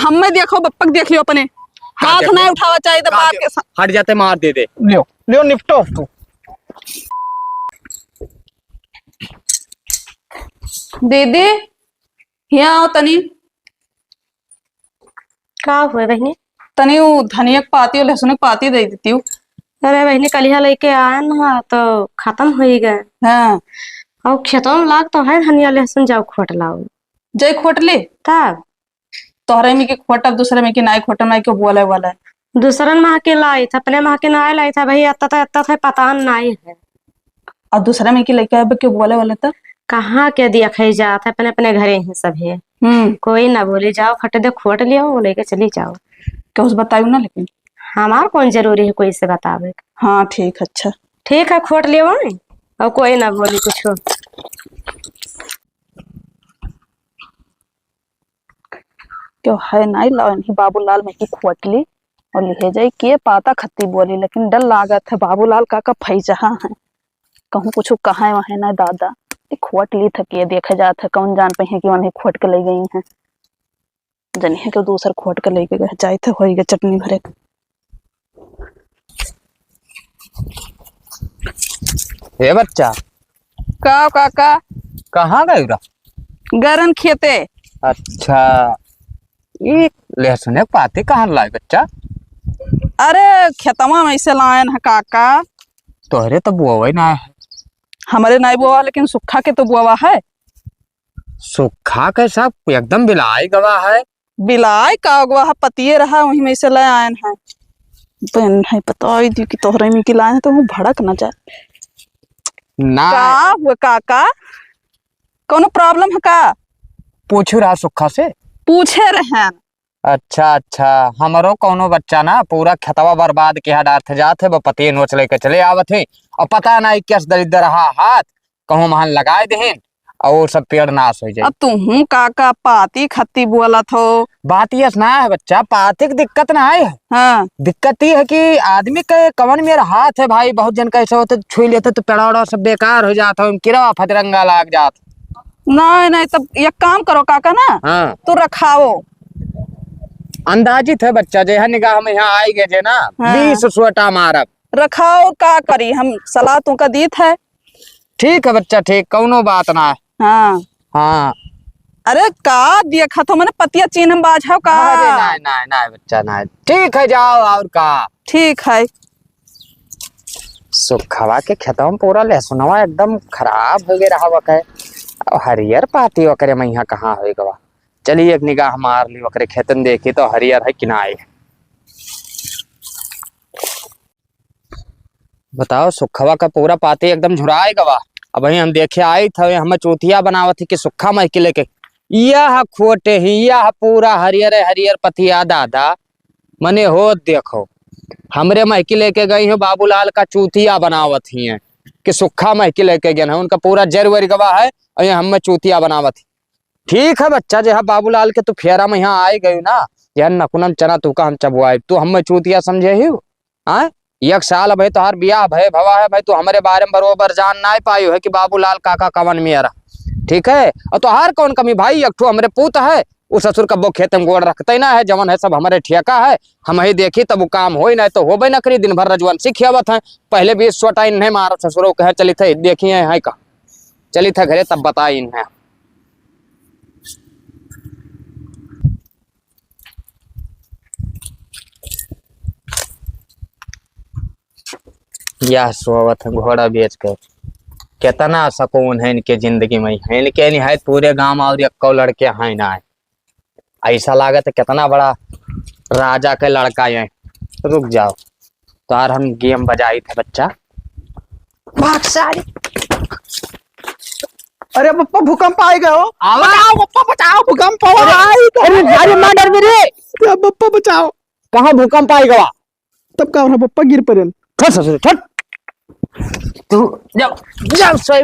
हमें देखो बप्पक देख लियो अपने हाथ नहीं उठावा चाहिए तो बाप के हट जाते मार दे दे। लियो लियो निपटो तू। दीदी यहाँ आओ तनी। का हुए बहनी? तनी वो धनिया के पाती और लहसुन के पाती दे देती हूँ। अरे बहनी कलिया लेके आए ना तो खत्म हो ही गए। हाँ और खेतों में लाग तो है धनिया लहसुन जाओ खोट लाओ। जय खोटली तब तोहरे में की खोटब दूसरे में की नाई खोटब नाई क्यों बोले वाला है। दूसरन माह के लाई था अपने माह के ना लाई था भाई अत्ता था पता नहीं है। और दूसरे में की लेके आए क्यों बोले वाले तो कहाँ के दिया खाई जात है अपने अपने घरे हैं सब है। कोई ना बोले जाओ फट दे खोट लियो वो लेके चली जाओ। क्या उस बतायू ना लेकिन हमार कौन जरूरी है कोई से बतावे। हाँ ठीक अच्छा ठीक है खोट लियो और कोई ना बोली कुछ। क्यों है नहीं ला बाबूलाल में की खोटली और लिहे जाई के पाता खत्ती बोली लेकिन डर लागत है बाबूलाल का फई जहा है कहूँ कुछ कहा वहां ना दादा खोट ली थकी देखा जात है कौन जान पे है कि उन्हें खोट के ले गई हैं जनी है कि दूसर खोट के लेके गए जाए थे हो गए चटनी भरे। हे बच्चा का काका कहाँ गए रा? गरन खेते। अच्छा ये लहसुन के पाते कहाँ लाए बच्चा? अरे खेतवा में ऐसे लायन है काका। तोहरे तो बुआ ही ना है। हमारे नहीं बुआ लेकिन सुखा के तो बुआ है। सुखा के सब एकदम बिलाई गवा है। बिलाई का गवा पतिये रहा वही में से ले आयन है बहन है पता दी कि तोहरे में की लाए हैं तो वो भड़क ना जाए ना का हुआ काका कोनो प्रॉब्लम है का पूछ रहा सुखा से पूछे रहे। अच्छा अच्छा हमारो कोनो बच्चा ना पूरा खेतवा बर्बाद के डार्थ जात है वो पति नोच लेके चले आवत है और पता नहीं कैस दरिद्र रहा हाथ कहूँ महान लगाए दे और सब पेड़ नाश हो जाए। अब तू काका पाती खत्ती बोला थो बात ये ना है बच्चा पाती की दिक्कत ना है। हाँ दिक्कत ये है कि आदमी के कवन मेरा हाथ है भाई बहुत जन कैसे होते छुई लेते तो पेड़ा उड़ा सब बेकार हो जाता है किरवा फतरंगा लाग जाता। नहीं नहीं तब एक काम करो काका ना हाँ तो रखाओ अंदाजित है बच्चा जे है निगाह में यहाँ आई गए ना 20 सोटा मारब रखाओ का करी हम सलाह तू का दीत है। ठीक है बच्चा ठीक कौनो बात ना है। हाँ हाँ अरे का देखा तो मैंने पतिया चीन हम बाझाओ का। अरे नहीं नहीं नहीं बच्चा नहीं ठीक है जाओ और का ठीक है। सुखवा के खेतों में पूरा लहसुनवा एकदम खराब हो गया रहा वके हरियर पाती वकरे में यहाँ कहाँ हो गवा। चलिए एक निगाह मार ली वकरे खेतन देखी तो हरियर है किनाए। बताओ सुखवा का पूरा पाती एकदम झुराए गवा। अब वही हम देखे आई थे हमें चौथिया बनावत थी कि सुखा मह के लेके यह खोटे ही यह पूरा हरियर हरियर पतिया दादा मने हो देखो हमरे महकी लेके गई है बाबूलाल का चूतिया बनावत ही है कि सुखा महकी लेके गए हैं उनका पूरा जरवर गवा है और ये हमें चूतिया बनावत ही। ठीक है बच्चा जो है बाबूलाल के तू फेरा में यहाँ आई गई ना यह नकुनम चना तू का हम चबुआई तू हमें चूतिया समझे ही हाँ एक साल भाई तुहार बियाह भय भवा है भाई तू हमारे बारे में बरोबर जान ना पाई है कि बाबूलाल काका कवन मेरा ठीक है और तुहार कौन कमी भाई एक हमारे पूत है उस ससुर का वो खेत में गोड़ रखते ना है जवन है सब हमारे ठेका है हम ही देखी तब वो काम हो ना तो हो भाई ना करी दिन भर रजवन सीखियावत है पहले भी सोटा इन्हें मारा ससुरों कहे चली थे देखिए है का चली थे घरे तब बताई इन्हें। यह सोवत है घोड़ा बेच कर कितना सुकून है इनके जिंदगी में है इनके निहायत पूरे गांव और एक लड़के हैं ना ऐसा लागत है कितना बड़ा राजा के लड़का है। रुक जाओ तो यार हम गेम बजाई थे बच्चा भाग सारी। अरे पप्पा भूकंप आ गए हो बचाओ पप्पा बचाओ भूकंप अरे मां डर मेरे पप्पा बचाओ। कहाँ भूकंप आई गवा तब का पप्पा गिर पड़े तू जब जब सही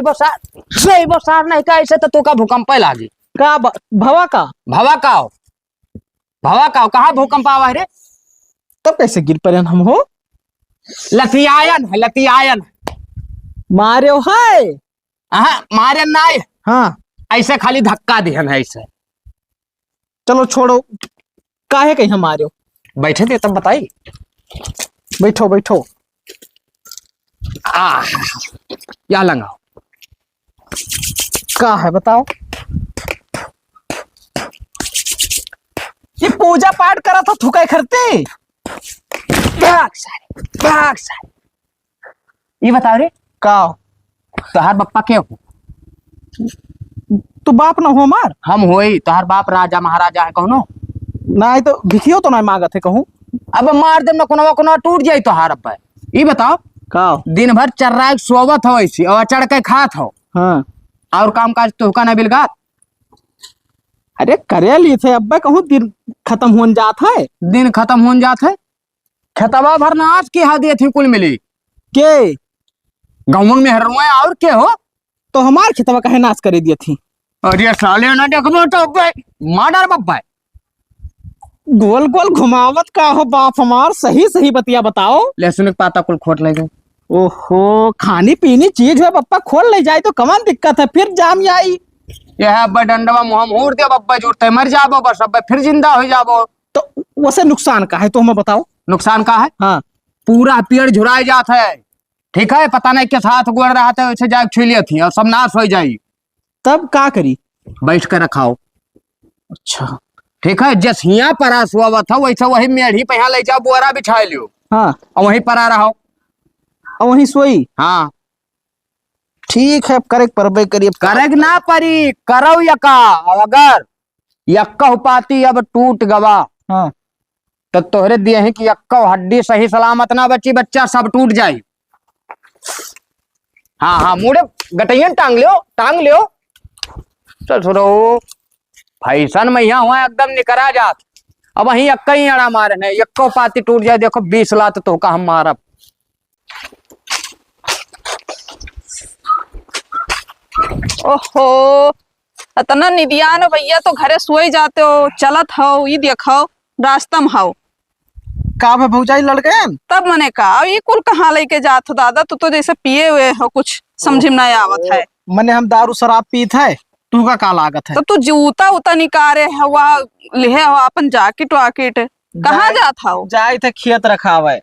बसार नहीं का ऐसे तो तू का भूकंप लागी का भवा का कहाँ भूकंप आवा है रे तब कैसे गिर पड़े हम हो लतियायन मारे हो है मारे नहीं हाँ ऐसे खाली धक्का दिहन है ऐसे। चलो छोड़ो काहे कहीं हम आ रहे हो? बैठे थे तब बताई। बैठो बैठो। आ या लंगाओ। का है बताओ। ये पूजा पाठ करा था थुकाई करते। भाग सारे। ये बताओ रे, का तोहार बप्पा के हो? तू बाप न हो हमार? हम होई तोहार बाप राजा महाराजा है कहो। नहीं तो भिखियो तो नहीं मांगत है कहूँ। अब मार दे न कोनो टूट जाई तोहार अब। ये बताओ, का दिन भर चर्रा के सोवत हो ऐसी और चढ़ के खात हो हाँ। और काम काज तुहका न बिलगात। अरे करे लिए थे अब कहूँ दिन खत्म हो जात है। दिन खत्म हो जात है। खेतवा भर नाच की हादियत थी कुल मिली के गाँव में हरुआ और के हो। तो हमार खेतवा कहे नाश करे दिए थी। अरे साले ना देखबो तो माडर बप्पा। गोल गोल घुमावत का हो बाप हमार। सही सही बतिया बताओ। लहसुन के पाता कुल खोट ले गए। ओहो खानी पीनी चीज है बप्पा खोल ले जाए तो कमान दिक्कत है फिर जाम आई। यह अब्बा डंडवा मुँह मोड़ दिया बप्पा जुड़ते मर जाबो बस अब फिर जिंदा हो जाबो। तो वैसे नुकसान का है तो हमें बताओ। नुकसान का है? हाँ पूरा पेड़ झुराए जात है। ठीक है, पता नहीं के साथ गुड़ रहा था वैसे जाग छुलिया थी और सब नाश हो जाई। तब का करी? बैठ कर रखाओ। अच्छा ठीक है, जस हिया परास हुआ था वैसा वही मेढ़ी पे यहाँ ले जाओ बोरा बिछा लियो हाँ और वहीं परा रहो। और वहीं सोई। हाँ ठीक है करे परबे करिए। करे ना परी करो यका। और अगर यक्का पाती अब टूट गवा हाँ तो तोहरे दिए हैं कि यक्का हड्डी सही सलामत ना बची बच्चा सब टूट जाई। हाँ हाँ मुड़े गटैयन टांग लियो। चल सुनो फैसन में यहाँ हुआ एकदम निकरा जात। अब वही यक्का ही अड़ा मारे ने यक्को पाती टूट जाए देखो 20 लात तो का हम मारब। ओहो इतना निदियान भैया तो घरे सोई जाते हो चलत हो ये देखो रास्ता में हो। का है भौजाई लड़ गए? तब मैंने कहा ये कुल कहाँ लेके जात हो दादा तू तो जैसे पिए हुए हो कुछ समझ में नहीं आवत है। मने हम दारू शराब पीत है तू का लागत है? तो तू जूता उता निकारे हवा लिहे हो अपन जाकिट वाकिट कहाँ जात हो? जाए थे खेत रखावे।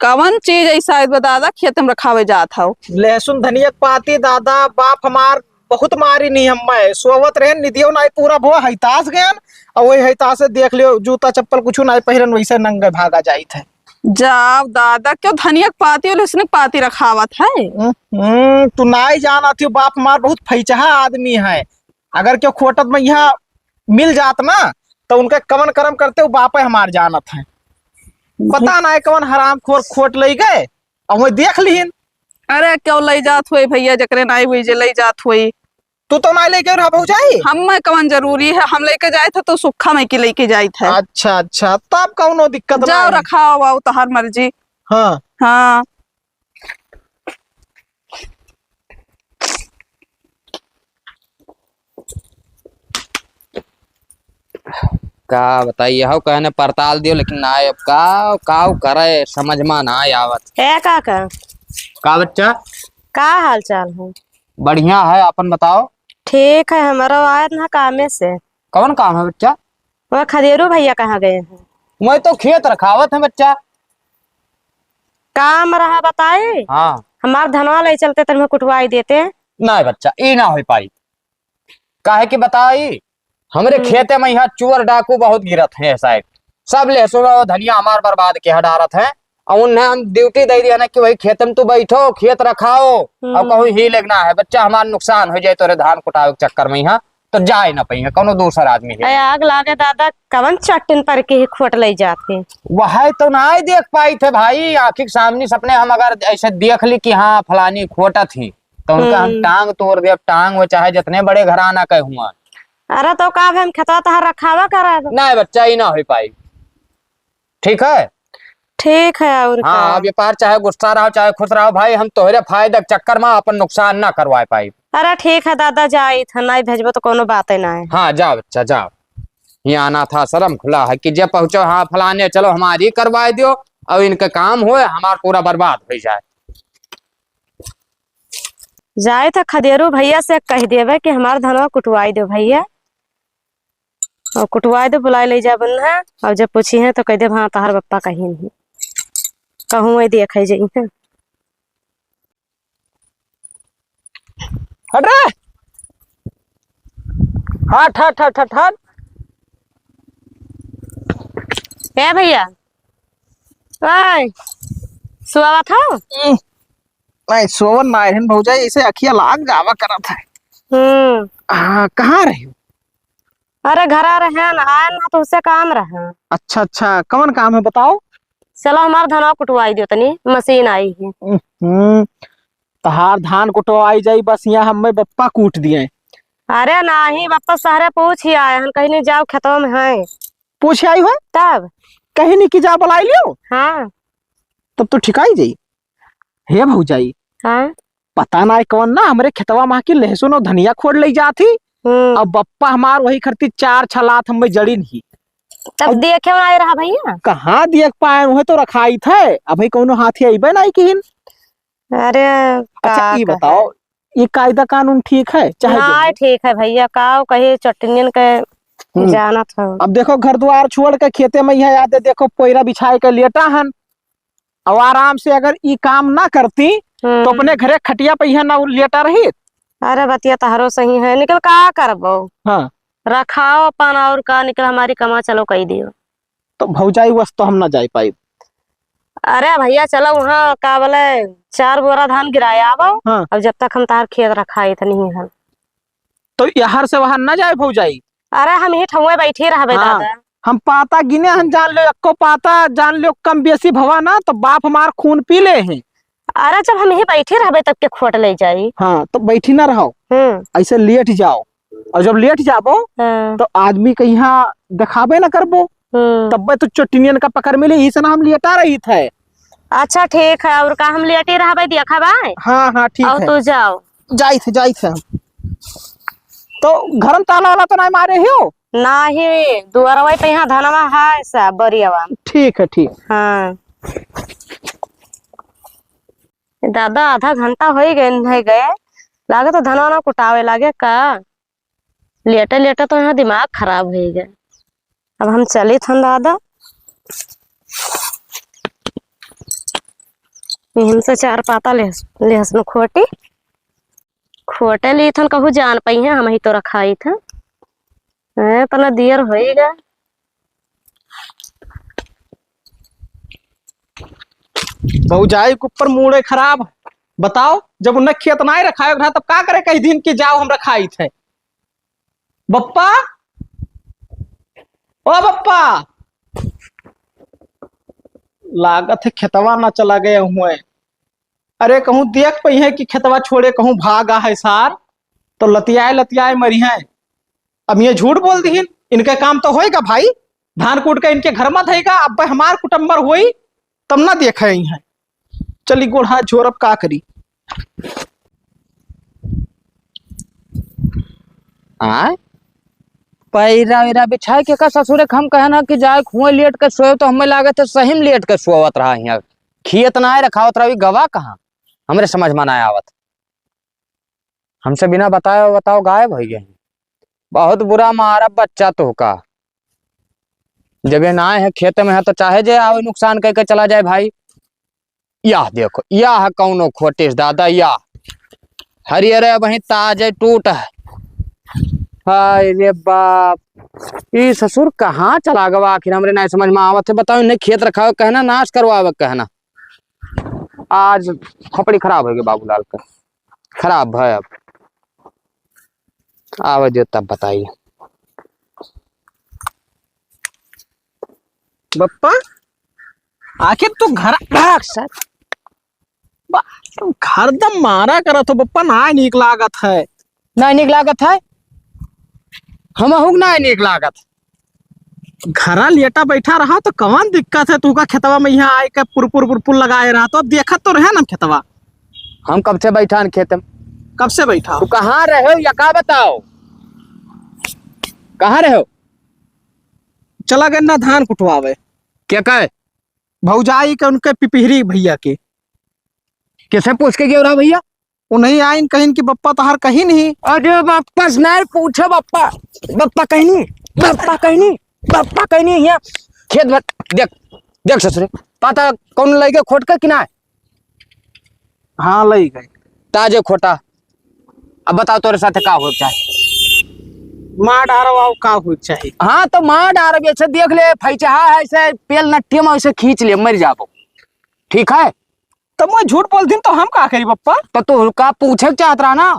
कवन चीज ऐसा है दादा खेत में रखावे जात हो? लहसुन धनिया पाती दादा बाप हमार बहुत मारी नहीं हम सोवत रहे निधियो नहीं पूरा भो हैतास गयन और वही हैतास से देख लियो जूता चप्पल कुछ नहीं पहिरन वैसे नंगे भागा जाई थे। जाओ दादा क्यों धनिया पाती और लहसुन पाती रखावत है? तू नहीं जाना थी बाप हमार बहुत फैचहा आदमी है। अगर क्यों खोटत में यहाँ मिल जात ना तो उनके कवन कर्म करते वो बाप हमार जानत है। पता नहीं कवन हराम खोर खोट ले गए और वही देख लीन। अरे क्यों ले जात हुई भैया जकरे नहीं हुई जे ले जात हुई। तू तो नहीं लेके रहा भौजाई। हम में कवन जरूरी है हम लेके जाए थे तो सुखा में की लेके जाए थे। अच्छा अच्छा तब कौनो दिक्कत जाओ नहीं। रखा हुआ तो हर मर्जी। हाँ हाँ का बताइए हो कहने पड़ताल दियो लेकिन ना अब का करे समझ में ना आवत। है काका का बच्चा का हाल चाल है? बढ़िया है अपन बताओ। ठीक है हमारा आया ना कामे से। कौन काम है बच्चा? वह खदेरू भैया कहाँ गए हैं? मैं तो खेत रखावत है बच्चा। काम रहा बताए। हाँ हमार धनवा ले चलते तुम्हें कुटवाई देते। नहीं बच्चा ये ना हो पाई। काहे कि बताई हमरे खेते में यहाँ चोर डाकू बहुत गिरत है शायद सब लहसुन और धनिया हमार बर्बाद के हडारत है और उन्हें हम ड्यूटी दे दिया ना कि भाई खेत में तू बैठो खेत रखाओ और कहूँ ही लगना है बच्चा हमारा नुकसान हो जाए तोरे धान कुटावे के चक्कर में यहाँ तो जाए ना पाई कौनो दूसर आदमी है। आग लागे दादा कवन चट्टन पर के खोट ले जाते। वह तो ना ही देख पाई थे भाई आखिर सामने सपने हम अगर ऐसे देख ली कि हाँ फलानी खोटा थी तो उनका हम टांग तोड़ दे टांग वो चाहे जितने बड़े घराना कहे हुआ। अरे तो का हम खेतवा तहार रखावा करा दो। नहीं बच्चा ही ना हो पाई। ठीक है ठीक है और हाँ अब व्यापार चाहे गुस्सा रहो चाहे खुश रहो भाई हम तोहरे फायदे के चक्कर में अपन नुकसान ना करवा पाई। अरे ठीक है दादा जाई था नहीं भेजबो तो कोनो बात ही ना है। हाँ जाओ बच्चा जाओ यहाँ आना था शर्म खुला है कि जब पहुंचो हाँ फलाने चलो हमारी करवा दियो अब इनका काम हो हमारा पूरा बर्बाद हो जाए। जाए था खदेरू भैया से कह देवे कि हमार धनवा कुटवाई दो भैया। और कुटवाए दे बुलाए ले जा बन है। और जब पूछी है तो कह दे हाँ तहार पप्पा कहीं नहीं कहूँ वही देखे जाई है। हट रे, हट हट हट हट हट। क्या भैया ओए सुआवा था। नहीं सोवन ना रहन भौजाई, ऐसे अखिया लाग जावा करत है। कहाँ रहे हो? अरे घर आ रहे हैं ना, आए ना तो उससे काम रहे। अच्छा अच्छा, कौन काम है बताओ? चलो हमारा धनवा कुटवाई दियो तनी, मशीन आई है। तहार धान कुटवाई जाई, बस यहाँ हमें बप्पा कूट दिए। अरे नहीं वापस शहरे पूछ ही आए हम, कहीं नहीं जाओ खेतों में है पूछ आई हो तब। कहीं नहीं की जा बुलाई लियो। हाँ तब तो ठिकाई जाई। हे भौजाई, हाँ पता ना कौन ना हमरे खेतवा माँ की लहसुन और धनिया खोड़ ले जाती। अब बप्पा हमार वही करती 4 छलात हमें जड़ी नहीं। तब देखे आए रहा भैया। कहाँ देख पाए, वही तो रखाई थे। अब भाई कौनो हाथी अबे नहीं किन। अरे अच्छा ये बताओ, ये कायदा कानून ठीक है चाहे ना? ठीक है भैया, का कही चटनियन के जाना था। अब देखो घर द्वार छोड़ के खेते में यहाँ आते, देखो पोयरा बिछाए के लेटा हन। अब आराम से अगर ये काम ना करती तो अपने घरे खटिया पे यहाँ ना लेटा रही। अरे बतिया तहरो सही है, निकल का करबो। हाँ रखाओ अपन और का निकल हमारी कमा चलो कही दियो। तो भौजाई वस तो हम ना जा पाई। अरे भैया चलो वहाँ का बोले 4 बोरा धान गिराया आओ। हाँ। अब जब तक हम तार खेत रखाई था नहीं है तो यहाँ से वहां ना जाए भौजाई। अरे हम ही ठहुए बैठे रहबे हाँ। दादा। हम पाता गिने हम जान लो, एक्को पाता जान लो कम बेसी भवा ना तो बाप हमार खून पी ले हैं। अरे जब हम ही बैठे रहबे तब के खोट ले जाई। हाँ तो बैठी ना रहो, ऐसे लेट जाओ। और जब लेट जाबो तो आदमी के यहाँ दिखाबे ना करबो, तब तो चोटिनियन का पकड़ मिले। इस ना हम लेटा रही थे। अच्छा ठीक है, और का हम लेटे रहबे देखा बाय। हाँ हाँ ठीक है, तू जाओ। जाई थे हम। तो घर में ताला वाला तो नहीं मारे हो? नाही दुआरवा पे यहाँ धनवा है सब बरियावा। ठीक है ठीक। हाँ दादा आधा घंटा हो ही गए लागे तो धनवा ना कुटावे लागे का। लेटे लेटे तो यहाँ दिमाग खराब हो गया। अब हम चले थे दादा, से 4 पाता लहसुन खोटे ली थन कहू जान पाई है हम ही तो रखाई थे। पना दियर होएगा। भौजाई के ऊपर मूड़े खराब। बताओ जब उन्हें खेत ना रखाए तब का करे, कई दिन के जाओ हम रखाई थे। बप्पा ओ बप्पा, लागत है खेतवा ना चला गए हुए। अरे कहूँ देख पई है कि खेतवा छोड़े कहूँ भागा है सार, तो लतियाए मरी है। अब ये झूठ बोल दी, इनके काम तो होएगा भाई। धान कूट के इनके घर मत है। अब हमार कुटुंबर हुई तब ना देखे है। चली गोढ़ा जोर अब का करी। पैरा वेरा बिछाए के का ससुरे हम कहना कि जाए कुएं लेट के सोए, तो हमें लागत है सही में लेट के सोवत रहा। यहाँ खेत ना रखावत रही, गवा कहाँ हमरे समझ में ना आवत। हमसे बिना बताए बताओ गायब हो गए। बहुत बुरा मारा बच्चा तो का जगह ना है, खेत में है तो चाहे जे आवे नुकसान करके चला जाए भाई। या देखो या है कौनो खोटिस दादा, या हरियर वही ताजे टूट है। हाय रे बाप, ये ससुर कहाँ चला गवा आखिर हमरे नहीं समझ में आवत है। बताओ इन्हें खेत रखा कहना, नाश करवावे कहना। आज खोपड़ी खराब हो गई बाबूलाल का, खराब है। अब आवे जो तब बताइए। बप्पा आखिर तू घर सर घर दम मारा करा तो बप्पा ना नीक लागत है। नहीं नीक लागत है, हम ना नीक लागत। घरा लेटा बैठा रहा तो कौन दिक्कत है? तू का खेतवा में यहाँ आए के पुरपुर लगाए रहा तो अब देखत तो रहे ना खेतवा। हम कब से बैठा खेत में? कब से बैठा? तू कहाँ रहे हो या का बताओ, कहाँ रहे हो? चला गए ना धान कुटवावे। क्या कहे? भौजाई के उनके पिपहरी भैया के। कैसे पूछ के गए भैया? वो नहीं आइन कहीं कि बप्पा तहार कहीं नहीं। अरे वापस नहीं पूछो बप्पा, बप्पा कहीं नहीं। बापा कहीं नहीं यहाँ खेत भर देख देख ससुरे पता कौन लगे खोट का कि ना हाँ लई गए ताजे खोटा अब बताओ तोरे साथे का हो चाहे मार डारवा का हो चाहिए। हाँ तो मार डार ऐसे देख ले फैचहा है ऐसे पेल नट्टी में ऐसे खींच ले मर जाबो ठीक है। तो मैं झूठ बोल दी तो हम का करी पप्पा। तो तू का पूछे के चाहत रहा ना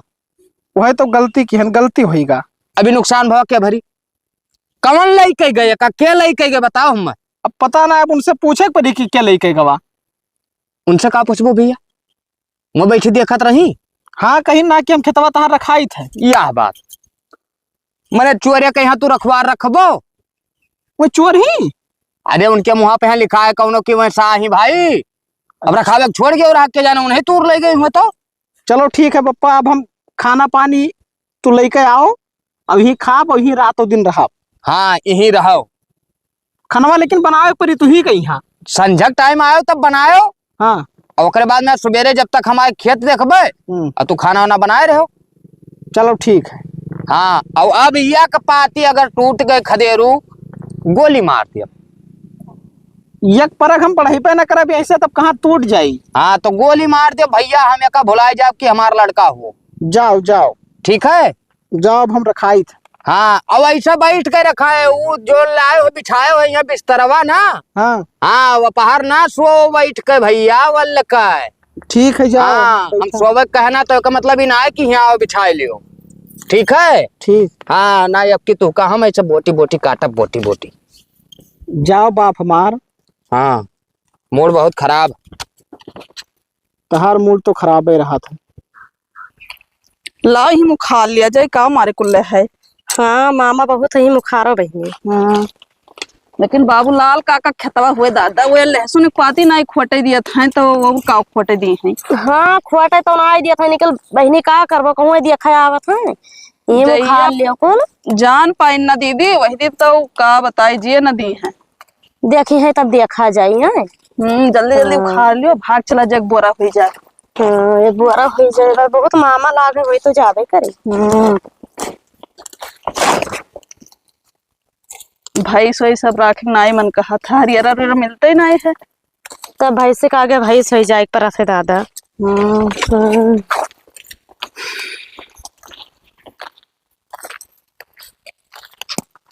वह तो गलती की है गलती होएगा। अभी नुकसान भाव क्या भरी कौन लई के गए का के लई के गए बताओ हम अब पता ना अब उनसे पूछे पड़ी कि क्या लेके गवा। उनसे का पूछबो भैया मैं बैठी देखत रही। हाँ कहीं ना कि हम खेतवा तहां रखाई थे। यह बात मैंने चोरिया के यहाँ तू रखवार रखबो वो चोर ही। अरे उनके मुँह पे लिखा है कौनो की वैसा ही भाई अब रखावे छोड़ के और आग के जाना उन्हें तूर ले गई हुए तो चलो ठीक है पप्पा अब हम खाना पानी तू लेके आओ अभी खाप वही रातों दिन रहा। हाँ यही रहो खानवा लेकिन बनावे परी तू ही कहीं। हाँ संझक टाइम आयो तब बनायो हाँ और ओकरे बाद में सवेरे जब तक हमारे खेत देखबे और तू खाना वाना बनाए रहो। चलो ठीक है। हाँ और अब यह कपाती अगर टूट गए खदेरू गोली मार दिया एक परक हम पढ़ाई पे न करब ऐसे तब कहाँ टूट जाई। हाँ तो गोली मार दे भैया हमें का भुलाए जाओ कि हमारा लड़का हो। जाओ जाओ ठीक है जाओ अब हम रखाई थे। हाँ अब ऐसा बैठ के रखा है वो जो लाए हो बिछाए हो यहाँ बिस्तरवा ना। हाँ हाँ वो पहाड़ ना सो बैठ के भैया वल्ल का है। ठीक है जाओ। हाँ हम सोवे कहना तो का मतलब ही ना है कि यहाँ बिछाए लियो ठीक है। ठीक हाँ ना अब की तू का हम ऐसे बोटी बोटी काटब बोटी बोटी। जाओ बाप हमार। हाँ मूड बहुत खराब तहार मूड तो खराब ही रहा था। ला ही मुँह खा लिया जाए का मारे कुल्ले है। हाँ मामा बहुत ही मुखारो बहनी। हाँ लेकिन बाबूलाल काका खेतवा हुए दादा वो लहसुन पाती ना खोटे दिया था तो वो का खोटे दिए हैं। हाँ खोटे तो ना दिया था निकल बहनी का करबो कहूँ दिया खाया आवत है ये जइया मुखा लियो कौन जान पाई न दीदी वही दी तो का बताई जिए न दी है। देखी है तब देखा जाई है। जल्दी जल्दी खा लियो भाग चला जग बोरा हो जाए। हाँ ये बुरा हो जाएगा बहुत मामा लागे हुई तो जाबे करे। भाई सोई सब राखे नाई मन कहा था हरियर मिलते ही नहीं है। तब भाई से आगे भाई सही जाए पर रखे दादा।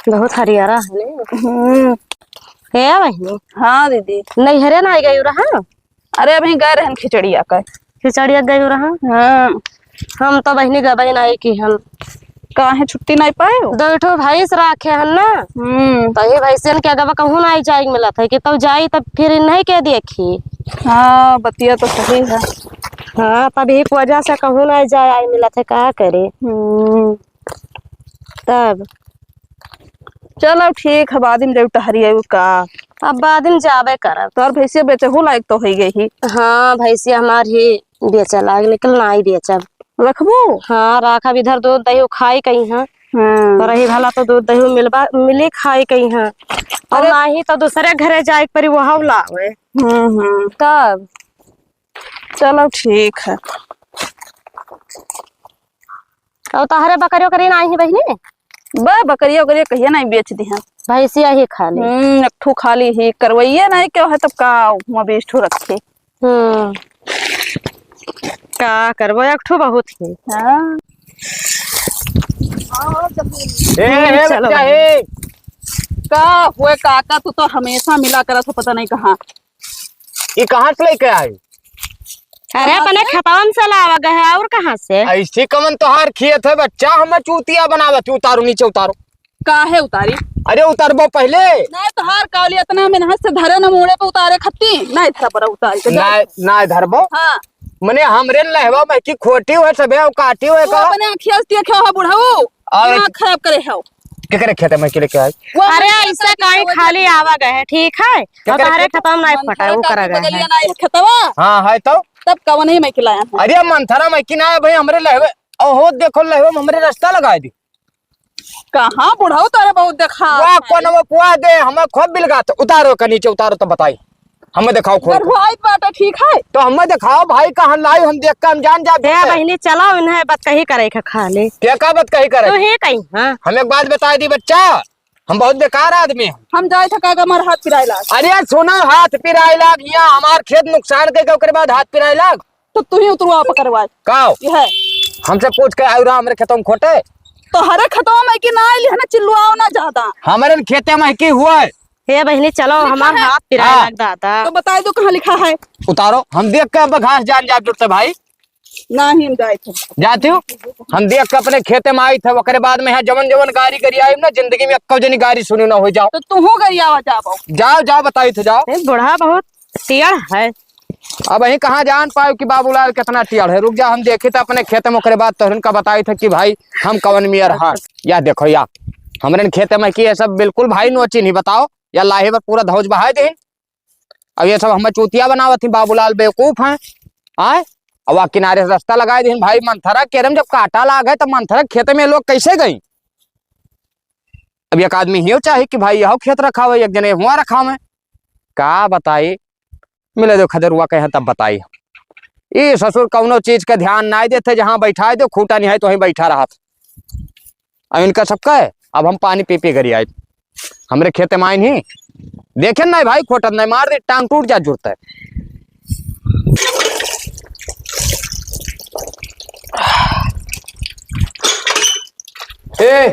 बहुत हरियारा है है बहनी। हाँ दीदी नहीं हरे ना गई रहा। अरे अभी गए रहन खिचड़िया का खिचड़िया गई रहा। हाँ हम तो बहनी गबई नहीं की हम काहे छुट्टी नहीं पाए हो। दो ठो भैंस रखे हन ना तो ये भैंसन के अगवा कहूँ नहीं जाए मिला था कि तब जाई तब फिर नहीं के देखी। हाँ बतिया तो सही है। हाँ तब एक वजह से कहूँ नहीं जाए आई मिला था क्या करे। तब चलो ठीक है बाद में जब टहरिए का अब बाद में जाबे करब। तोर भैंसिया बेचहू लायक तो हो गई। हाँ भैंसिया हमारी बेचा लाग लेकिन नहीं बेचब रखबो। हाँ राखब इधर दूध दही खाई कहीं है रही भला तो दूध दही मिली खाई कहीं है और नहीं तो दूसरे घरे जाए परी वहाँ लावे। तब चलो ठीक है। और तहरे बकरियों करी नहीं है बहनी बकरिया उकरिया कहिए नहीं बेच दी है भैंसिया ही खा ले। एकठू खाली ही करवैया नहीं क्यों है तब का हुआ बेच रखे। का करबो एकठू बहुत ही। हाँ चलो का हुए काका तू तो हमेशा मिला करा तो पता नहीं कहाँ ये कहाँ से लेके आई। अरे अपने खतौन से लावा गए और कहाँ से ऐसी कमन तोहार खेत है बच्चा हमें चूतिया बनावत उतारो नीचे उतारो। काहे उतारी अरे उतारबो पहले नहीं तो हार काली इतना मेहनत से धरे न मुड़े पे उतारे खत्ती नहीं धरा पर उतारी ना धरबो। हाँ मने हमरे लहवा में की खोटी हुए सबे काटी हुए तू का अपने आँखिया से देखो है बुढ़ऊ दिमाग खराब करे है। के करे खेत में के लेके आई। अरे ऐसा कहीं खाली आवा गए ठीक है और तारे खत्म नहीं फटा वो करा गए है खतवा। हाँ है तो तब कवन ही मैं खिलाया है। अरे मंथरा में की ना है भाई हमरे लहवे ओहो देखो लहवे में हमरे रास्ता लगा दी। कहाँ बुढ़ऊ तारे बहुत देखा वाह कौन वो पुआ दे हमें खूब बिलगा तो उतारो का नीचे उतारो तो बताई हमें दिखाओ खोल भाई बाटा ठीक है तो हमें दिखाओ भाई कहाँ लाई हम देख कर हम जान जा बहनी चलो इन्हें बात कही करे खा ले क्या का बात कही करे तो है कहीं। हाँ हमें एक बात बता दी बच्चा हम बहुत बेकार आदमी हैं। हम जाए थे कागा हमार हाथ पिराए लाग। अरे सुनो, हाथ पिराए लाग यहाँ हमार खेत नुकसान के ओकरे बाद हाथ पिराए लाग तो तू ही उतरवा पकड़वा काओ ये है हमसे पूछ के आयु हमरे खेतों में खोटे। तो हरे खतवा में कि ना आइली है ना, चिल्लुआओ ना ज्यादा। हमारे खेते में की हुआ है। हे बहनी चलो, हमार है? हाथ पिराए हाँ। लग दादा। तो बताए दो कहाँ लिखा है। उतारो, हम देख के अब घास जान जा जुटते भाई। ना ही हम जाए थे। जाती हूँ, हम देख के अपने खेते में आई थे ओकरे बाद में यहाँ जवन जवन गाड़ी करी आई ना, जिंदगी में अक्का जनी गाड़ी सुनी ना हो। जाओ तो तू हो गई आवा जाओ। जाओ जाओ बताई थे जाओ। हे बूढ़ा बहुत टियर है। अब वही कहाँ जान पाओ कि बाबूलाल कितना टियाड़ है। रुक जा, हम देखे थे अपने खेते में ओकरे बाद तो का बताई थे कि भाई हम कवन मियर हाँ। या देखो या हमारे खेते में की ये सब बिल्कुल भाई नोची नहीं बताओ, या लाहे पर पूरा धौज बहाए दे। अब ये सब हमें चूतिया बनावत थी, बाबूलाल बेवकूफ हैं आए। अब वहाँ किनारे से रास्ता लगाए दी भाई। मंथरा केरम जब काटा लाग है तो मंथरा खेते में लोग कैसे गई। अब एक आदमी ही चाहे कि भाई यह खेत रखा हुआ, एक जने हुआ रखा मैं का बताई मिले दो खदरुआ कहे तब बताई। ये ससुर कौनो चीज का ध्यान ना देते, जहां बैठा दो खूटा नहीं है तो वहीं बैठा रहा था। अब इनका सबका है। अब हम पानी पी पी करी आए हमरे खेते में आइन ही देखे नहीं भाई, खोटत नहीं मार दे टांग टूट जा जुड़ता है। ए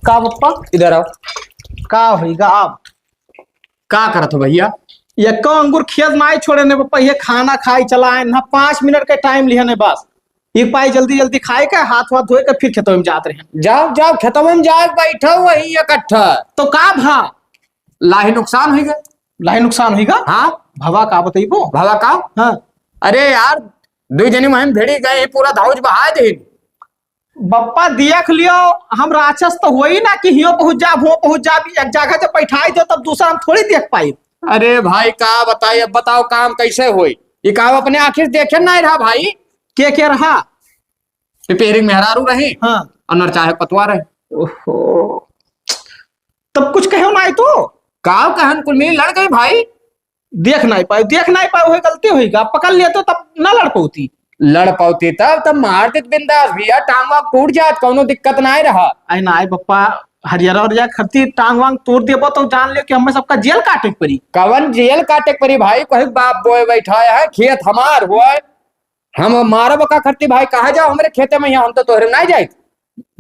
का पप्पा इधर आओ। का होगा आप का करत हो भैया। ये को अंगूर खेत में आई छोड़े ने पप्पा, ये खाना खाई चला है ना, 5 मिनट का टाइम लिया ने बस। एक पाई जल्दी जल्दी खाए के हाथ वाथ धोए के फिर खेतों में जाते रहे। जाओ जाओ खेतों में जाओ, बैठो वही इकट्ठा। तो का भा लाही नुकसान हो गए। लाही नुकसान होगा। हाँ भवा का बताइबो। भवा का हाँ अरे यार दो जनी में भेड़ी गए पूरा धौज बहा दे। बप्पा देख लियो, हम राक्षस तो हो ही ना कि हियो पहुंच जा वो पहुंच जा, एक जगह जब बैठाई दो तब दूसरा हम थोड़ी देख पाई। अरे भाई का बताइए, अब बताओ काम कैसे हुई। ये काम अपने आखिर देखे ना रहा भाई। के रहा रिपेयरिंग मेहरारू रहे हाँ और नर चाहे पतवा रहे। ओहो, तब कुछ कहो ना तो काव कहन कुल मिली लड़ गई भाई। देख नहीं पाए वही गलती होगा, पकड़ लिया तो तब ना लड़ पाती। लड़ पाती तब मारते बिंदास भैया, टांग वांग टूट जात कोनो दिक्कत ना रहा। आई ना बप्पा, हरियाणा और खरती टांग वांग तोड़ देबो तो जान ले कि हमें सबका जेल काटे के पड़ी। कवन जेल काटे परी भाई, कोई बाप बोए बैठाया है, खेत हमार हुआ हम मारब का खरती भाई। कहा जाओ हमारे खेते में, यहाँ हम तो तोहरे ना जाए।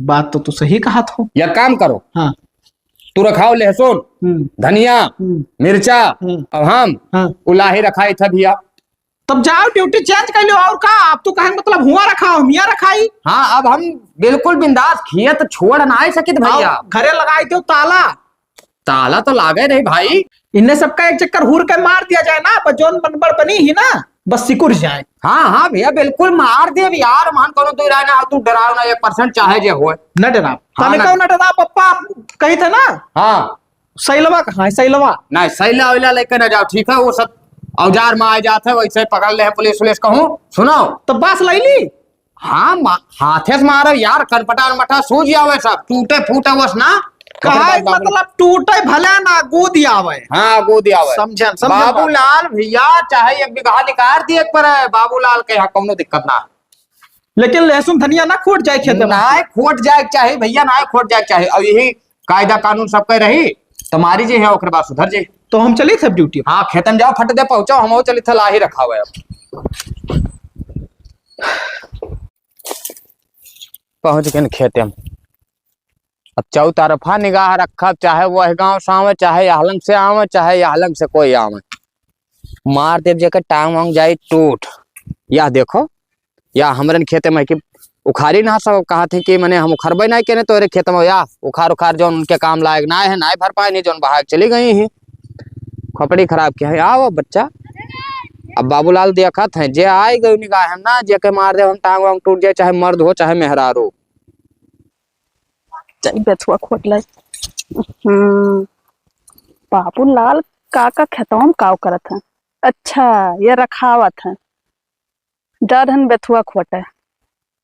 बात तो तू सही कहा था। या काम करो, हाँ तू रखाओ लहसुन धनिया मिर्चा और हम हाँ। उलाही रखाई था भैया। तब जाओ ड्यूटी चेंज कर लो। और का आप तो कहें मतलब हुआ रखा मियाँ रखाई। हाँ अब हम बिल्कुल बिंदास, खेत छोड़ ना सके भैया। घरे लगाई दो ताला। ताला तो लागे नहीं भाई। इन्हें सबका एक चक्कर हुर के मार दिया जाए ना, पर जोन बनबड़ बनी ही ना बस सिकुड़ जाए। हाँ हाँ भैया बिल्कुल मार दे यार, मान करो तू रहना, तू डराओ ना 1% चाहे जे हो न डरा। हाँ, तने न- कहो न डरा पप्पा, कही थे ना। हाँ सैलवा कहाँ है सैलवा। नहीं सैला वैला लेकर ना जाओ, ठीक है। वो सब औजार में आ जाते वैसे पकड़ ले पुलिस वुलिस कहूँ। सुनो तो बस लैली। हाँ हाथे से मारो यार, कनपटा मटा सूझ जावे सब, टूटे फूटे बस ना। कहा मतलब टूटे भले ना गूद आवे। हाँ गोदी आवे। समझन बाबूलाल भैया चाहे 1 बीघा निकाल दिए पर है, बाबूलाल के यहाँ कोनो दिक्कत ना। लेकिन लहसुन धनिया ना खोट जाए खेत में। ना खोट जाए चाहे भैया, ना खोट जाए चाहे। अब यही कायदा कानून सबके रही तुम्हारी जी है, ओकरे बाद सुधर जाए। तो हम चली थे ड्यूटी। हाँ खेतम जाओ, फट दे पहुंचो, हम चली थे लाही रखा हुआ है। अब पहुंच गए खेते में। अब चौतरफा निगाह रखा, चाहे वह गांव से आवे, चाहे आलंग से आवे, चाहे आलंग से कोई आवे। मार देव जेकर टांग वांग जाए टूट। या देखो या हमरन खेते में कि उखाड़ी ना सब कहा थे कि मैंने हम उखरबे नहीं के तो खेत में या उखाड़ उखाड़ जो उनके काम लायक ना है, ना भर पाए नहीं, जो बहा चली गई ही खोपड़ी खराब किया है। आओ बच्चा, अब बाबूलाल देखा थे जे आई गई निगाह हम ना, जे के मार दे हम टांग वांग टूट जाए, चाहे मर्द हो चाहे मेहरार हो। चल बेथुआ खोट ले। बाबूलाल काका खेतों में काव करत है। अच्छा ये रखावत है, डर हन बेथुआ खोटे।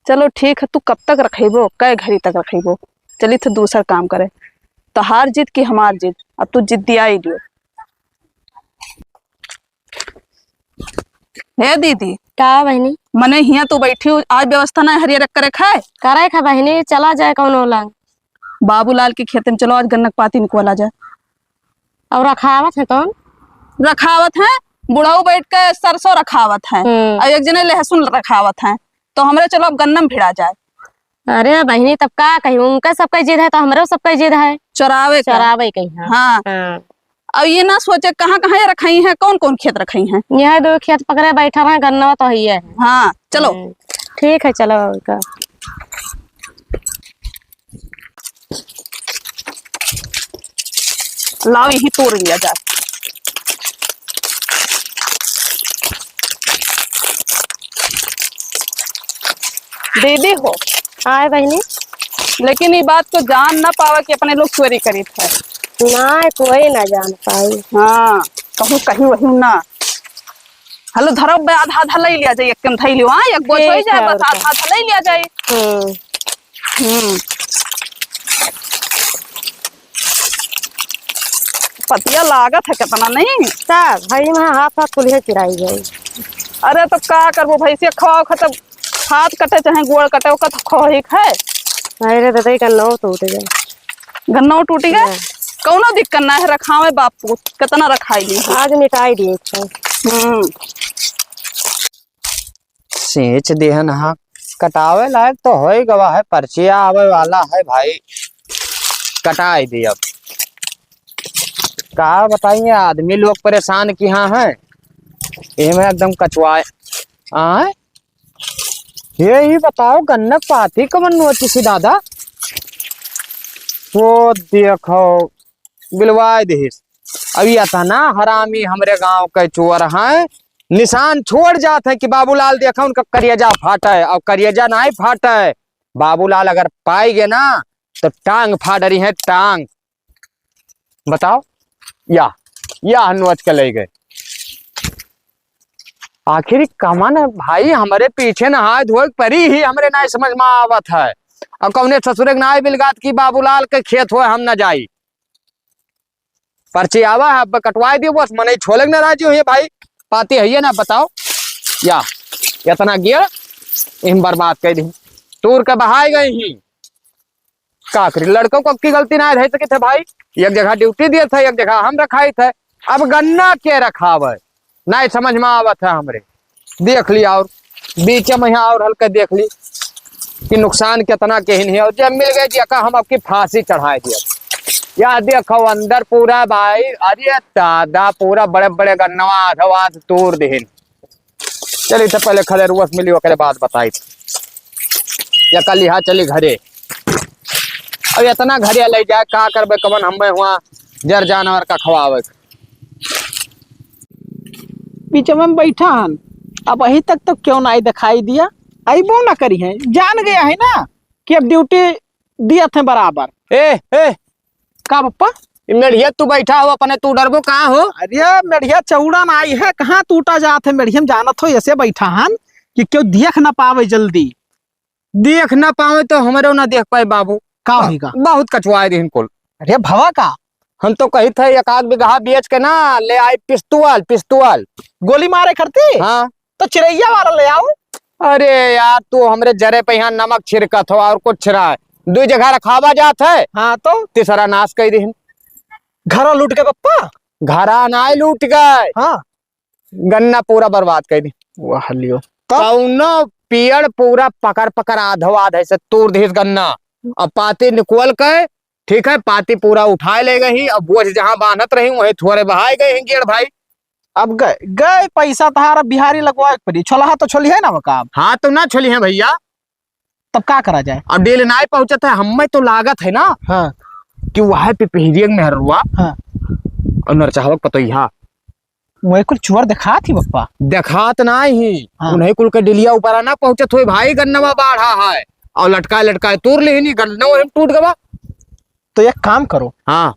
चलो ठीक है, तू कब तक रखेबो, कै घड़ी तक रखेबो। चली तो दूसरा काम करे। तो हार जीत की हमार जीत, अब तू जिद दिया ही दियो। हे दीदी का बहनी मने हिया तू बैठी हूँ, आज व्यवस्था ना हरियर करे खाए। करे खा बहनी, चला जाए कौनो लंग। बाबूलाल के खेत में चलो आज गन्ना के पाती निकला जाए। और रखावत है कौन? रखावत है बुढ़ाऊ बैठ के सरसों रखावत है और एक जने लहसुन रखावत है, तो हमरे चलो अब गन्ना में भिड़ा जाए। अरे बहनी तब का कहीं उनका सबका जिद है तो हमारे सबका जिद है चरावे का। चरावे कहीं। हाँ, हाँ। अब ये ना सोचे कहाँ कहाँ ये रखाई है, कौन कौन खेत रखाई है। यह दो खेत पकड़े बैठा है, गन्ना तो ही है। हाँ चलो ठीक है चलो का। लाओ यही तोड़ लिया जाए। दीदी हो आए बहनी, लेकिन ये बात को जान ना पावा कि अपने लोग चोरी करी थे। ना कोई ना जान पाई। हाँ कहूँ कहीं वही ना। हेलो धरो बे आधा आधा ले लिया जाए, एकदम थई लियो। हाँ एक बोझ हो ठीक जाए है, बस, और आधा आधा ले लिया जाए। हम्म। पतिया लागत है कितना नहीं। सब भाई में हाथ हाथ कुलिया चिराई गई। अरे तो का करबो भैंसिया खवा खतब, हाथ कटे चाहे गोड़ कटे ओका तो खोहिक है। अरे दादा का नौ टूट गया। गन्ना टूट गया, कौनो दिक्कत ना है। रखावे बापू कितना रखाई ली। आज मिटाई दिए थे। सेच देहन हाँ कटावे लायक तो हो ही गवा है, पर्चिया आवे वाला है भाई, कटाई दी। अब का बताइए, आदमी लोग परेशान की हाँ है में एकदम कचवाए। आए ये ही बताओ गन्नक पाती कमन नोची सी दादा। वो देखो बिलवाए देहिस। अब ये था ना हरामी हमरे गांव के चोर हैं, निशान छोड़ जाते हैं कि बाबूलाल देखा उनका करियजा फाटा है, और करियजा नहीं फाटा है। बाबूलाल अगर पाएंगे ना तो टांग फाड़ रही है, टांग। बताओ या नोच के ले गए। आखिर कमन भाई हमारे पीछे नहाए धोए परी ही हमरे ना समझ में आवत है। अब कौने ससुरे नाय बिलगात की बाबूलाल के खेत हो हम न जाई। पर्ची आवा है अब कटवाई दियो बस, मन छोले न राजी हो भाई। पाती है ना बताओ, या इतना गियर इन बर्बाद कर दी, तूर के बहाए गए ही। का करी, लड़कों को की गलती ना रह सके थे भाई। एक जगह ड्यूटी दिए थे, एक जगह हम रखाई थे। अब गन्ना के रखाव नहीं समझ में आवत है हमरे। देख लिया और बीच में यहाँ और हल्का देख ली कि नुकसान कितना केहन है। और जब मिल गए जगह हम आपकी फांसी चढ़ाए दिया। या देखो अंदर पूरा भाई, अरे दादा पूरा बड़े बड़े गन्नवा आधवाद तोड़ देन। चली तो पहले खले रुआस मिली ओकरे बाद बताई या कल यहाँ चली घरे। अब इतना घरे ले जाए का करबे, कमन हमें हुआ जर जानवर का खवावे। पीछे में बैठा हन, अब अभी तक तो क्यों नहीं दिखाई दिया। अबो ना करी है, जान गया है ना कि अब ड्यूटी दिया थे बराबर। ए का पप्पा मेढ़िया तू बैठा हो अपने, तू डरबो कहाँ हो। अरे मेढ़िया चौड़न आई है, कहाँ टूटा जात है। मेढ़िया में जानत हो ऐसे बैठा हन कि क्यों देख ना पावे जल्दी। देख ना पावे तो हमारे ना देख पाए बाबू। का होगा बहुत कचवाए रही कुल। अरे भवा का हम तो कही थे एक आध बीघा बेच के ना ले आई पिस्तौल गोली मारे करती। हाँ तो चिरैया वाला ले आओ। अरे यार तू हमरे जरे पे यहाँ नमक छिड़कत हो और कुछ छिड़ा है। दो जगह रखावा जात है, हाँ तो तीसरा नाश कर दी। घर लूट के पप्पा, घरा ना लूट गए, हाँ गन्ना पूरा बर्बाद कर दी। वाह लियो कौनो पेड़ पूरा पकड़ पकड़ आधो आधे से तोड़ दी गन्ना। अब पाती निकल के ठीक है, पाती पूरा उठाए ले गई। अब बोझ जहाँ बांधत रही वही थोड़े बहाए गए हैं गेड़ भाई। अब गए पैसा तहारा बिहारी लगवा पड़ी। छोला तो छोली है ना वका। हाँ तो ना छोली है भैया, तब का करा जाए। अब डेल ना पहुंचत है। हमें तो लागत है ना हाँ कि वह पिपहिरियन में हरुआ हाँ और नरचावक पतोइहा वही कुल चुअर दिखा थी पप्पा। देखात ना ही हाँ। उन्हें कुल के डिलिया ऊपर ना पहुंचत हुए भाई। गन्नवा बाढ़ा है और लटकाए तोड़ ले नहीं, गन्नवा टूट गवा। तो एक काम करो, हाँ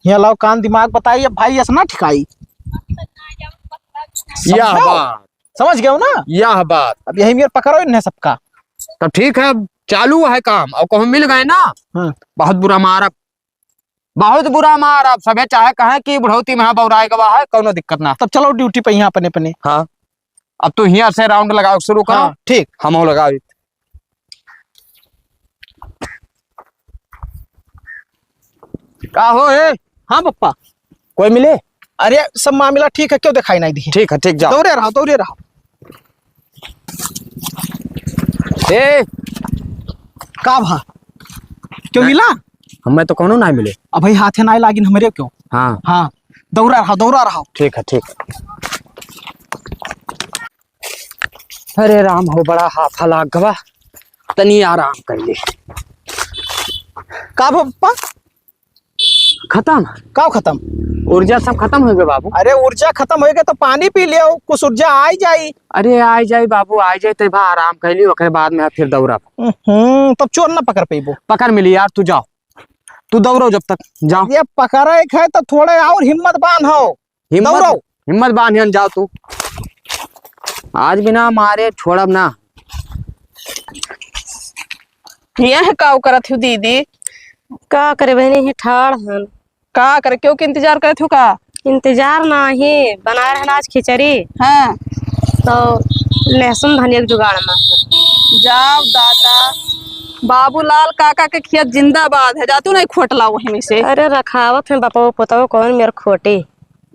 यहाँ लाओ कान दिमाग बताइए भाई, ऐसा ना ठिकाई। यह बात समझ गए हो ना। यह बात अब यही मेरे पकड़ो इन्हें सबका। तो ठीक है, चालू है काम। और कहूँ मिल गए ना हाँ। बहुत बुरा मारब, बहुत बुरा मारब। सबे चाहे कहे कि बुढ़ौती में बौराए गवा है, कोनो दिक्कत ना। तब चलो ड्यूटी पे यहाँ अपने अपने। हाँ अब तू यहाँ से राउंड लगाओ शुरू करो। हाँ, ठीक हम लगाओ। का हो ए? हाँ पप्पा। कोई मिले? अरे सब मामला ठीक है, क्यों दिखाई नहीं दी? ठीक है, ठीक, जाओ। दौड़े रहो। ए का भा क्यों मिला? हमें तो कोनो ना मिले। अब भाई हाथे ना लागिन हमरे क्यों? हाँ हाँ दौड़ा रहो। ठीक है, ठीक। अरे राम हो, बड़ा हाथा लाग गवा, तनी आराम कर ले। का भा पप्पा? खत्म? का खत्म? ऊर्जा सब खत्म हो गए बाबू। अरे ऊर्जा खत्म हो गई तो पानी पी लियो, कुछ ऊर्जा आई जाई। अरे आ जाए बाबू, आ जाए तो आराम कर ली, ओकरे बाद में फिर दौड़ा। तब चोर ना पकड़ पेबो। पकड़ मिली यार, तू जाओ, तू दौड़ो जब तक, जाओ। ये पकड़ा एक है तो थोड़े और हिम्मत बांधो। दौड़ो। हिम्मत बांधियन, जाओ तू। आज बिना मारे छोड़ब ना। यह का करत हूँ दीदी? का करे बहनी ही ठाड़ हन। का करे, क्यों के इंतजार करत हूँ का? इंतजार नहीं, बनाए रहना आज खिचड़ी, हाँ तो लहसुन धनिया के जुगाड़ में। जाओ दादा, बाबूलाल काका के खियत जिंदाबाद है। जातू नहीं खोटला वहीं में से। अरे रखावत है बापा पोता कौन मेरे खोटी।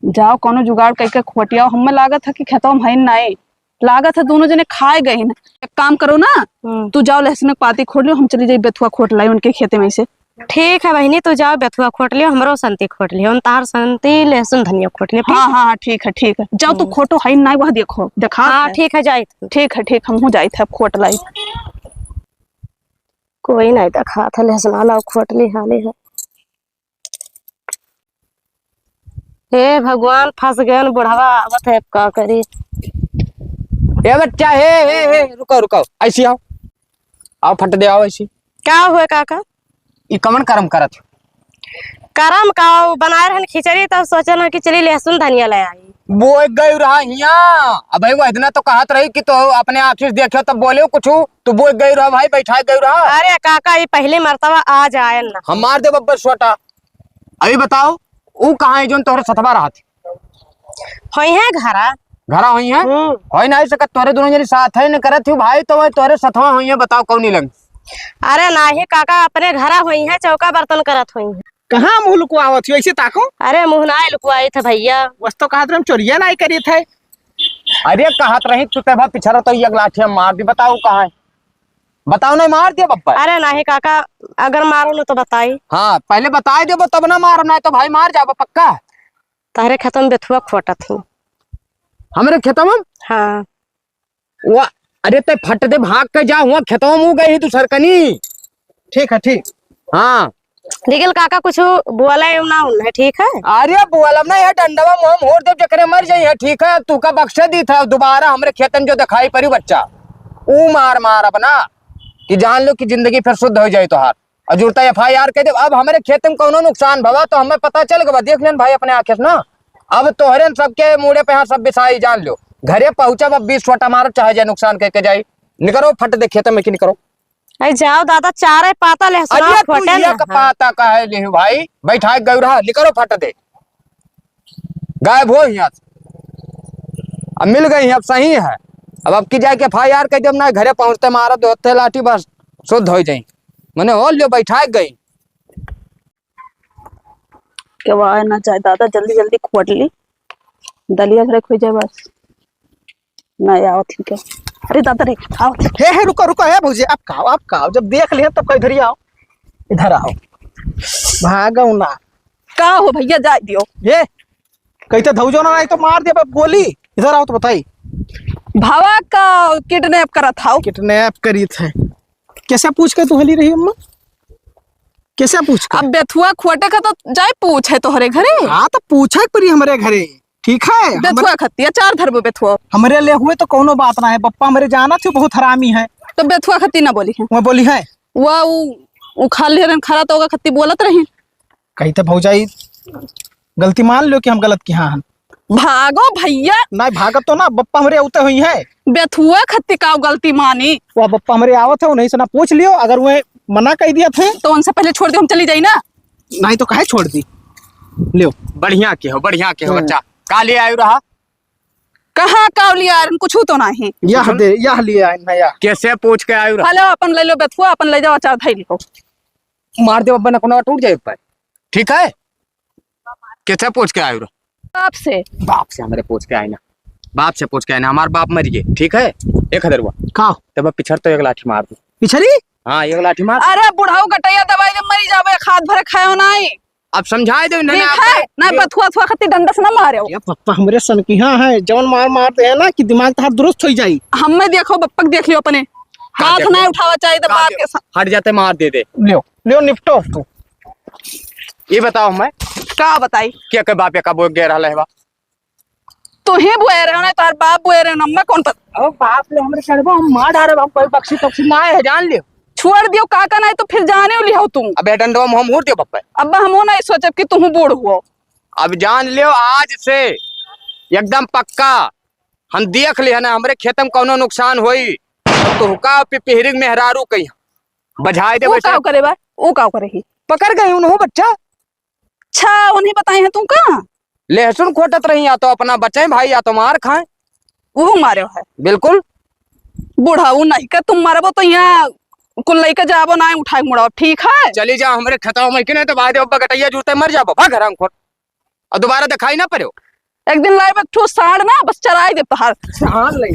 जाओ कोनो जुगाड़ करके खोटिया। हमें लागत है कि खेतों में नहीं लागत है, दोनों जने खाए गए ना। एक काम करो ना, तू जाओ लहसुन की पाती खोट लियो, हम चली जाए बेथुआ खोट लाई उनके खेते में से। ठीक है बहनी, तू जाओ बेथुआ खोट लियो, हमरो संती खोट लियो, हम तार संती लहसुन धनिया खोट लियो। हाँ हाँ हाँ ठीक है, ठीक है। जाओ तू खोटो है ना, वह देखो देखा। हाँ ठीक है, जाई ठीक है, ठीक, हम जाए थे अब खोट लाई। कोई नहीं देखा था लहसुन लाओ खोट ली हाली है। हे भगवान, फंस गए बुढ़ावा, आवत है का करी। ए बच्चा, हे रुको रुको, ऐसी आओ फट दे, आओ ऐसी। क्या हुए काका? ये कमन कर्म करत? करम का बनाए रहन खिचड़ी, तब सोचे ना कि चली लहसुन धनिया ले आई। वो गई रहा हियां। अब भाई वो इतना तो कहत रही कि तो अपने ऑफिस देखो तब बोले कुछ, तू वो गई रहा भाई, बैठा गई रहा। अरे काका, ये पहली मर्तबा आज आए ना। हम मार दे बब्बर छोटा। अभी बताओ वो कहाँ है जो तोहरे सतवा रहा थी? होई है घरा हुई है? होई नहीं सकत, तोहरे दोनों जनी साथ है न करत हूँ भाई, तो वह तोहरे सतवा हुई है। बताओ कौन नहीं लग? अरे नाही काका, अपने घरा हुई है, चौका बर्तन करत हुई है। कहाँ मुँह लुकवा आवत हो ऐसे ताको? अरे मुँह ना लुकवाई थे भैया। वस्तु कहा हम चोरिया नहीं करी थे। अरे कहत रही तू तेभा पिछड़ा तो ये लाठी मार दी। बताओ कहाँ है? बताओ, नहीं मार दिया बब्बर? अरे नहीं काका, अगर मारो न तो बताई। हाँ पहले बता दे तब ना मारो, नहीं तो भाई मार जाबो पक्का। तारे खेतों में बेथुआ खोटा थी। हमारे खेतों में? हाँ। वो अरे ते फट दे, भाग के जा, हुआ खेतों में गई तू सरकनी। ठीक है, ठीक। हाँ लेकिन काका कुछ बोला ना उन्हें, ठीक है? अरे बोलम ना यार, डंडवा मुंह मोड़ दे जकरे मर जाई है। ठीक है, तू का बख्शे दी था दोबारा हमरे खेतन जो दिखाई पड़ी बच्चा, ऊ मार अपना कि जान लो कि जिंदगी फिर शुद्ध हो जाए। तो हार अजूरता FIR कह दे। अब हमारे खेत में कोनो नुकसान भवा तो हमें पता चल गया, देख लेन भाई अपने आंखें ना। अब तोहरे सबके मुड़े पे सब बिसाई, जान लो घरे पहुंचा अब 20 छोटा मारो चाहे जाए, नुकसान कह के जाए। निकरो फट दे खेत में कि निकरो। अरे जाओ दादा, चारे पाता लहसुन अरे तू खोटे ये पाता का है ले भाई, बैठा गई रहा, निकरो फट दे। गायब हो यहाँ से, अब मिल गई अब सही है। अब की जाए के FIR कह जब ना घरे पहुंचते मारा दोते लाठी बस शुद्ध हो जाई। मैंने हो लियो, बैठा गई। क्या ना चाहे दादा, जल्दी जल्दी खोट ली, दलिया घरे खो जाए बस। नहीं आओ ठीक है। अरे दादा रे आओ। हे रुको रुको, है भौजी, आप खाओ, जब देख लिया तब इधर ही आओ, इधर आओ। भागो ना। का हो भैया, जाए दियो। ये कहते धौजो ना, नहीं तो मार दिया गोली। इधर आओ तो बताई। भावा का किडनैप करा था। किडनैप करी थे? कैसे पूछ के तू हली रही अम्मा? कैसे पूछ के? अब बेथुआ खोटे का तो जाए पूछ है तोहरे घरे। हाँ तो पूछा परी हमारे घरे, ठीक है? बेथुआ खत्ती अचार धरबो बेथुआ। हमारे ले हुए तो कोनो बात ना है, पप्पा हमारे जाना थे बहुत हरामी है। तो बेथुआ खत्ती ना बोली है? वो बोली है वो खा ले रन खरा तो खत्ती बोलत रही। कहते भौजाई गलती मान लो कि हम गलत किया हैं। भागो भैया। नहीं भागत तो ना, बप्पा हमारे उते हुई है। बेथुआ खत्ती का गलती मानी। वो बप्पा हमारे आवत है, नहीं से ना पूछ लियो, अगर वो मना कर दिया थे तो उनसे पहले छोड़ दे, हम चली जाई ना। नहीं तो काहे छोड़ दी। लियो बढ़िया के हो बच्चा। काले आयु रहा कहाँ कावलिया कुछ तो नहीं। यह दे, यह लिया नया। कैसे पूछ के आयु रहा? हेलो अपन ले लो बेथुआ, अपन ले जाओ अचार धाई लिखो। मार दे बब्बा ना कोनो टूट जाए पर। ठीक है कैसे पूछ के आयो आपसे बाप से हमारे पूछ के आए ना बाप से पूछ के आए ना हमारे बाप मर गए ठीक है 1000 हुआ का तब पिछड़ तो एक लाठी मार दू पिछड़ी हाँ एक लाठी मार अरे बुढ़ाऊ गटैया दवाई दे मरी जावे खाद भरे खायो नहीं अब समझाए दो ठीक है ना बथुआ थुआ खत्ती डंडा से ना मारे ये पप्पा हमरे सन की हाँ है जवन मार मारते हैं ना कि दिमाग तो दुरुस्त हो जाई। हमें देखो बप्पक देख लियो अपने हाथ देख नहीं लो। उठावा चाहिए तो बाप के हट जाते मार दे दे लियो लियो निपटो तू। ये बताओ मैं का बताई क्या के बाप का बोल गया रहा है तू ही बुए रहे ना तार बाप बुए रहे ना मैं कौन पता अब बाप ले हमरे चढ़बो हम मार डारे हम कोई बक्सी तक्सी ना है जान लियो। छोड़ दियो काका नहीं तो फिर जाने लियो तुम अब डंडो हम मोड़ दियो पप्पा अब हम नहीं सोचब कि तू बूढ़ हुआ अब जान लियो आज से एकदम पक्का हम देख लिया ना हमरे खेत में कोनो नुकसान होई तो हुका पिहरिंग मेहरारू कहीं बजाए दे वो वैसे का करे बा वो का करे ही पकड़ गई उन्हों बच्चा अच्छा उन्हें बताई है तू कहाँ लहसुन खोटत रही या तो अपना बचाए भाई या तो मार खाए वो मारे है बिल्कुल बुढ़ाऊ नहीं का तुम मारबो तो यहाँ कुल लइका जाबो ना उठाए मुड़ाओ ठीक है चली जा हमरे खताओ में कि नहीं तो भाई दे गटैया जूते मर जाबो भाग घर खोर और दोबारा दिखाई ना पड़ो एक दिन लाइब एक ठो साड़ ना बस चराई दे तहार साड़ ले